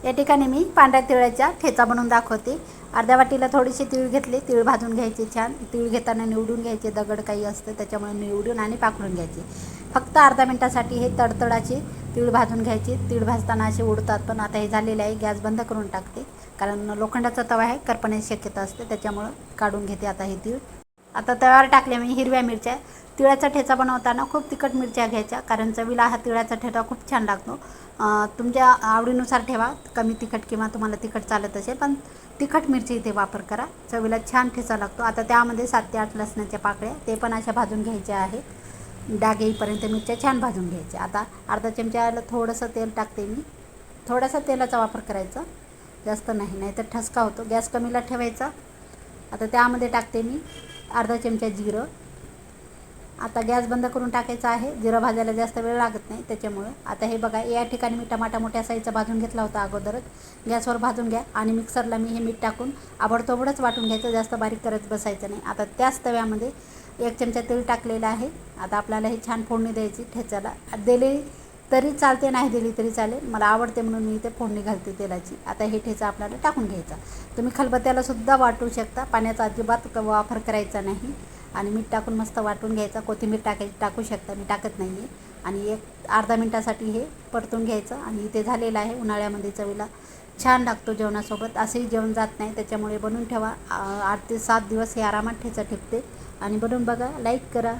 या ठिकाणी मी पांढऱ्या तिळाचा ठेचा बनवून दाखवते। अर्ध्या वाटीला थोडीशी तीळ घेतली, तीळ भाजून घ्यायचे छान। तीळ घेताना निवडून घ्यायचे, दगड काही असतं त्याच्यामुळे निवडून आणि पाकडून घ्यायचे। फक्त अर्धा मिनिटासाठी हे तडतडाचे तीळ भाजून घ्यायचे। तीळ भाजताना असे उडतात, पण आता हे झालेले आहे। गॅस बंद करून टाकते, कारण लोखंडाचा तवा आहे, करपण्याची शक्यता असते, त्याच्यामुळे काढून घेते आता हे तीळ। आता तव्यावर टाकले मी हिरव्या मिरच्या। तिळाचा ठेचा बनवताना खूप तिखट मिरच्या घ्यायच्या, कारण चवीला हा तिळाचा ठेचा खूप छान लागतो। तुमच्या आवडीनुसार ठेवा, कमी तिखट किंवा तुम्हाला तिखट चालत असेल, पण तिखट मिरची इथे वापर करा, चवीला छान ठेचा लागतो। आता त्यामध्ये 7 ते 8 लसणाच्या पाकळ्या, ते पण अशा भाजून घ्यायच्या आहेत। डाग येईपर्यंत मिरच्या छान भाजून घ्यायच्या। आता अर्धा चमच्याला थोडंसं तेल टाकते मी, थोडासा तेलाचा वापर करायचा, जास्त नाही, नाहीतर ठसका होतो। गॅस कमीला ठेवायचा। आता त्यामध्ये टाकते मी अर्धा चमचा जिरं। आता गॅस बंद करून टाकायचा आहे, जिरं भाजायला जास्त वेळ लागत नाही त्याच्यामुळे। आता हे बघा, या ठिकाणी मी टमाटा मोठ्या साईजचा भाजून घेतला होता अगोदरच। गॅसवर भाजून घ्या आणि मिक्सरला मी हे मीठ टाकून आबडतोबडच वाटून घ्यायचं, जास्त बारीक करत बसायचं नाही। आता त्याच तव्यामध्ये 1 चमचा तेल टाकलेलं आहे। आता आपल्याला हे छान फोडणी द्यायची ठेचाला। दिली तरी चालते, नाही दिली तरी चालेल, मला आवडते म्हणून मी इथे फोडणी घालते तेलाची। आता हे ठेचा आपल्याला टाकून घ्यायचा। तुम्ही खलबत्त्यालासुद्धा वाटू शकता, पाण्याचा अजिबात वापर करायचा नाही। आणि मीठ टाकून मस्त वाटून घ्यायचा। कोथिंबीर टाकू शकता, मी टाकत नाही आहे। आणि अर्धा मिनटासाठी हे परतून घ्यायचं। आणि इथे झालेलं आहे। उन्हाळ्यामध्ये चवीला छान लागतो जेवणासोबत, असंही जेवण जात नाही, त्याच्यामुळे बनवून ठेवा। 8 ते 7 दिवस हे आरामात ठेचा टिकते। आणि बनवून बघा, लाईक करा।